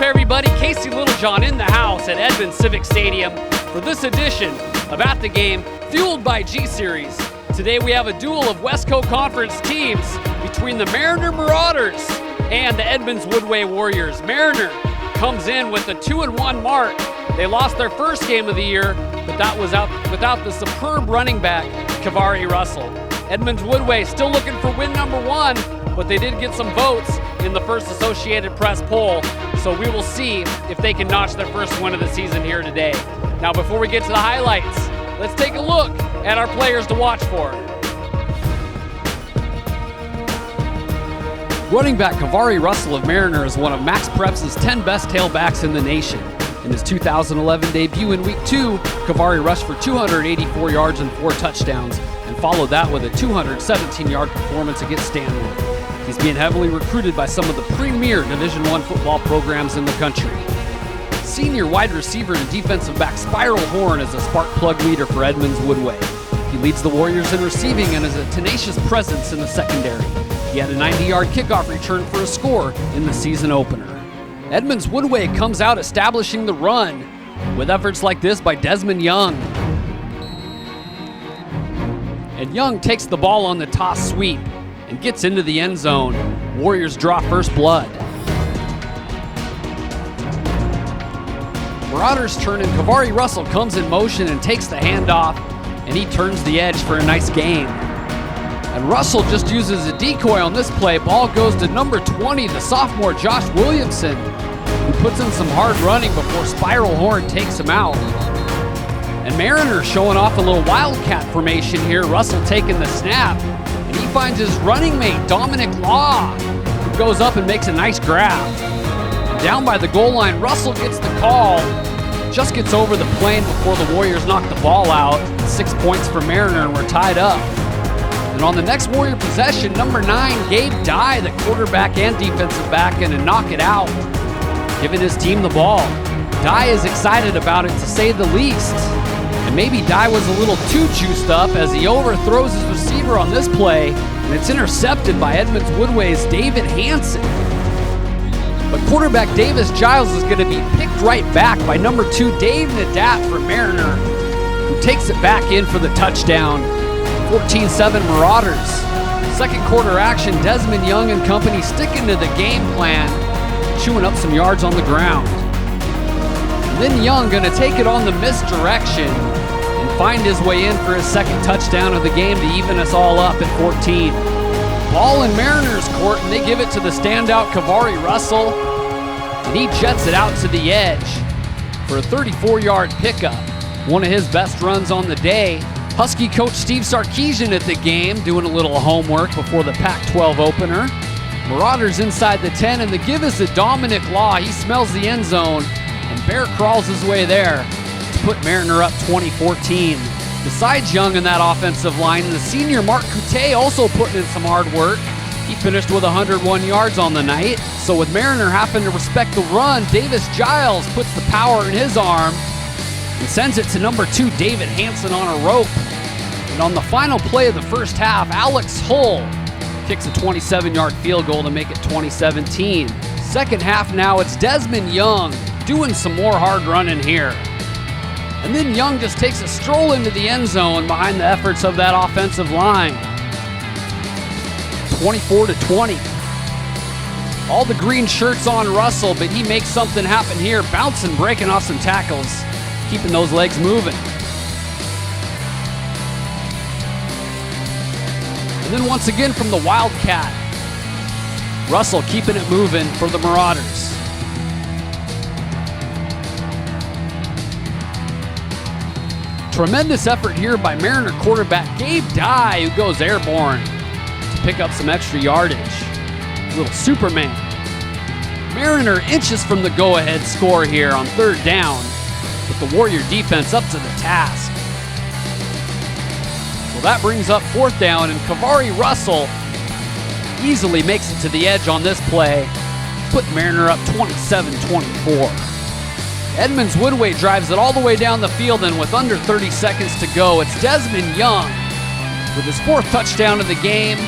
Everybody, Casey Littlejohn in the house at Edmonds Civic Stadium for this edition of At the Game, fueled by G-Series. Today we have a duel of Westco Conference teams between the Mariner Marauders and the Edmonds-Woodway Warriors. Mariner comes in with a 2-1 mark. They lost their first game of the year, but that was without the superb running back, Kavari Russell. Edmonds-Woodway still looking for win number 1, but they did get some votes in the first Associated Press poll, so we will see if they can notch their first win of the season here today. Now, before we get to the highlights, let's take a look at our players to watch for. Running back Kavari Russell of Mariner is one of MaxPreps' 10 best tailbacks in the nation. In his 2011 debut in Week 2, Kavari rushed for 284 yards and 4 touchdowns, and followed that with a 217-yard performance against Stanwood. He's being heavily recruited by some of the premier Division I football programs in the country. Senior wide receiver and defensive back Spiral Horn is a spark plug leader for Edmonds-Woodway. He leads the Warriors in receiving and is a tenacious presence in the secondary. He had a 90-yard kickoff return for a score in the season opener. Edmonds-Woodway comes out establishing the run with efforts like this by Desmond Young. And Young takes the ball on the toss sweep and gets into the end zone. Warriors draw first blood. Marauders turn and Kavari Russell comes in motion and takes the handoff, and he turns the edge for a nice gain. And Russell just uses a decoy on this play. Ball goes to number 20, the sophomore Josh Williamson, who puts in some hard running before Spiral Horn takes him out. And Mariner showing off a little wildcat formation here. Russell taking the snap, and he finds his running mate, Dominic Law, who goes up and makes a nice grab. And down by the goal line, Russell gets the call, just gets over the plane before the Warriors knock the ball out. 6 points for Mariner, and we're tied up. And on the next Warrior possession, number 9, Gabe Dye, the quarterback and defensive back, going to knock it out, giving his team the ball. Dye is excited about it, to say the least. And maybe Dye was a little too juiced up as he overthrows his receiver on this play, and it's intercepted by Edmonds-Woodway's David Hansen. But quarterback Davis Giles is going to be picked right back by number 2, Dave Nadat for Mariner, who takes it back in for the touchdown. 14-7 Marauders. Second quarter action, Desmond Young and company sticking to the game plan, chewing up some yards on the ground. And then Young going to take it on the misdirection and find his way in for his second touchdown of the game to even us all up at 14. Ball in Mariners court, and they give it to the standout Kavari Russell, and he jets it out to the edge for a 34-yard pickup. One of his best runs on the day. Husky coach Steve Sarkisian at the game, doing a little homework before the Pac-12 opener. Marauders inside the 10, and the give is to Dominic Law. He smells the end zone, and Bear crawls his way there to put Mariner up 20-14. Besides Young in that offensive line, the senior Mark Coute also putting in some hard work. He finished with 101 yards on the night. So with Mariner having to respect the run, Davis Giles puts the power in his arm and sends it to number 2, David Hansen, on a rope. And on the final play of the first half, Alex Hull kicks a 27-yard field goal to make it 2017. Second half now, it's Desmond Young doing some more hard running here. And then Young just takes a stroll into the end zone behind the efforts of that offensive line. 24-20. All the green shirts on Russell, but he makes something happen here, bouncing, breaking off some tackles, keeping those legs moving. And then once again from the Wildcat, Russell keeping it moving for the Marauders. Tremendous effort here by Mariner quarterback Gabe Dye, who goes airborne to pick up some extra yardage. Little Superman. Mariner inches from the go-ahead score here on 3rd down, with the Warrior defense up to the task. So that brings up 4th down, and Kavari Russell easily makes it to the edge on this play, put Mariner up 27-24. Edmonds-Woodway drives it all the way down the field, and with under 30 seconds to go, it's Desmond Young with his 4th touchdown of the game,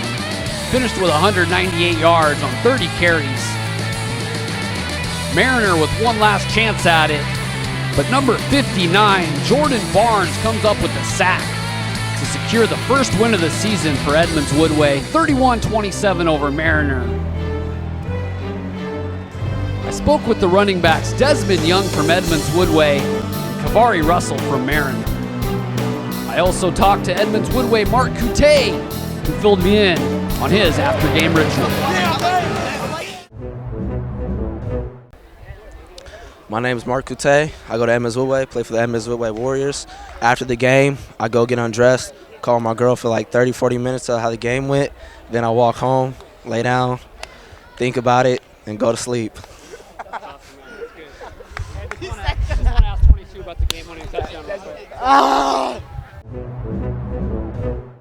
finished with 198 yards on 30 carries. Mariner with one last chance at it, but number 59, Jordan Barnes, comes up with the sack to secure the first win of the season for Edmonds-Woodway, 31-27 over Mariner. I spoke with the running backs Desmond Young from Edmonds-Woodway and Kavari Russell from Mariner. I also talked to Edmonds-Woodway Mark Couttet, who filled me in on his after-game ritual. My name is Mark Couttet. I go to Edmonds-Woodway, play for the Edmonds-Woodway Warriors. After the game, I go get undressed, call my girl for like 30, 40 minutes, tell her how the game went. Then I walk home, lay down, think about it, and go to sleep.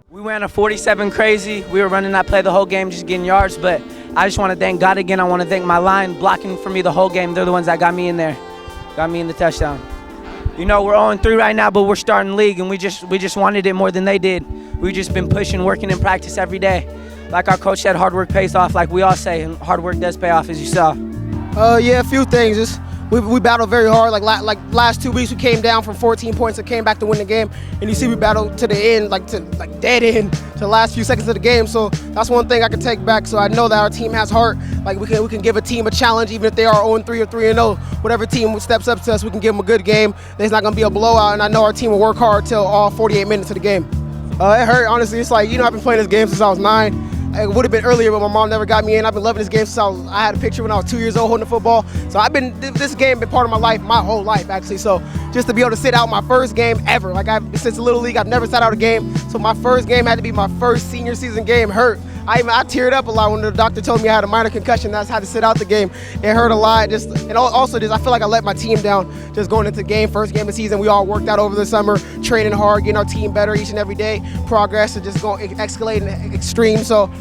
We ran a 47 crazy. We were running that play the whole game, just getting yards, but I just want to thank God again. I want to thank my line blocking for me the whole game. They're the ones that got me in there, got me in the touchdown. You know, we're 0-3 right now, but we're starting league, and we just wanted it more than they did. We've just been pushing, working in practice every day. Like our coach said, hard work pays off, like we all say, and hard work does pay off, as you saw. Yeah, a few things. Just we battled very hard. Like last 2 weeks, we came down from 14 points and came back to win the game. And you see, we battled to the end, like dead end, to the last few seconds of the game. So that's one thing I can take back. So I know that our team has heart. Like we can give a team a challenge, even if they are 0-3 or 3-0. Whatever team steps up to us, we can give them a good game. There's not going to be a blowout, and I know our team will work hard till all 48 minutes of the game. It hurt, honestly. It's like, I've been playing this game since I was 9. It would have been earlier, but my mom never got me in. I've been loving this game since I had a picture when I was 2 years old holding the football. So this game been part of my life, my whole life, actually. So just to be able to sit out my first game ever, since Little League, I've never sat out a game. So my first game had to be my first senior season game. Hurt. I teared up a lot when the doctor told me I had a minor concussion. That's how to sit out the game. It hurt a lot. And also I feel like I let my team down just going into the game, first game of the season. We all worked out over the summer, training hard, getting our team better each and every day. Progress and just going escalating extreme. So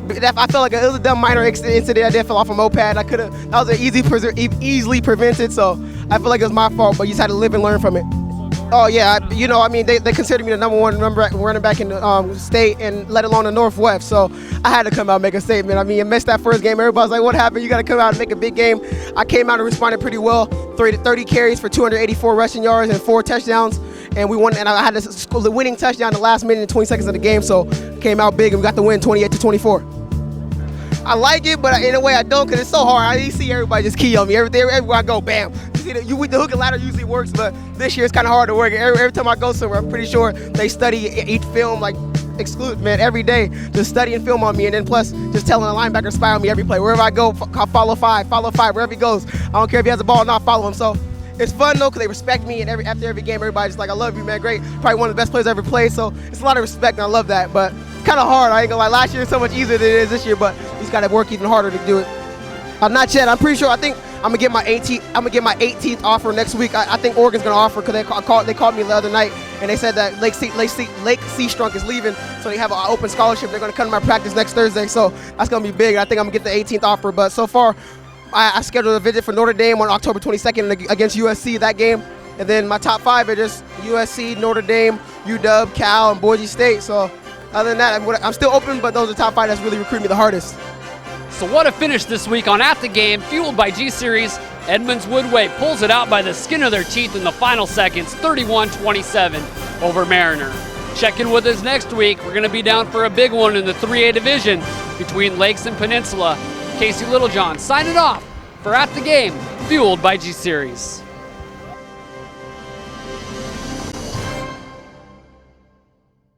I felt like it was a dumb minor incident. I did fall off a moped. That was easily prevented. So I feel like it was my fault, but you just had to live and learn from it. Oh yeah, they consider me the #1 running back in the state, and let alone the Northwest. So I had to come out and make a statement. I missed that first game. Everybody's like, "What happened? You got to come out and make a big game." I came out and responded pretty well. 30 carries for 284 rushing yards and 4 touchdowns, and we won. And I had the winning touchdown the last minute and 20 seconds of the game. So came out big, and we got the win, 28-24. I like it, but in a way I don't, because it's so hard. I see everybody just key on me. Everywhere I go, bam. You see, the hook and ladder usually works, but this year it's kind of hard to work. Every time I go somewhere, I'm pretty sure they study each film, every day, just studying film on me, and then plus just telling the linebacker spy on me every play. Wherever I go, follow five, wherever he goes. I don't care if he has the ball or not, follow him. So it's fun though, because they respect me, and after every game, everybody's like, "I love you, man, great." Probably one of the best players I ever played, so it's a lot of respect, and I love that. But it's kind of hard, I ain't gonna lie. Last year was so much easier than it is this year, but you just gotta work even harder to do it. Not yet. I'm pretty sure. I think I'm gonna get my 18th offer next week. I think Oregon's gonna offer, because they called me the other night, and they said that Lake Seastrunk is leaving, so they have an open scholarship. They're gonna come to my practice next Thursday, so that's gonna be big. I think I'm gonna get the 18th offer, but so far, I scheduled a visit for Notre Dame on October 22nd against USC, that game. And then my top 5 are just USC, Notre Dame, UW, Cal, and Boise State. So other than that, I'm still open, but those are the top 5 that's really recruiting me the hardest. So what a finish this week on At the Game, fueled by G-Series. Edmonds-Woodway pulls it out by the skin of their teeth in the final seconds, 31-27 over Mariner. Check in with us next week. We're going to be down for a big one in the 3A division between Lakes and Peninsula. Casey Littlejohn signing off for At the Game, fueled by G-Series.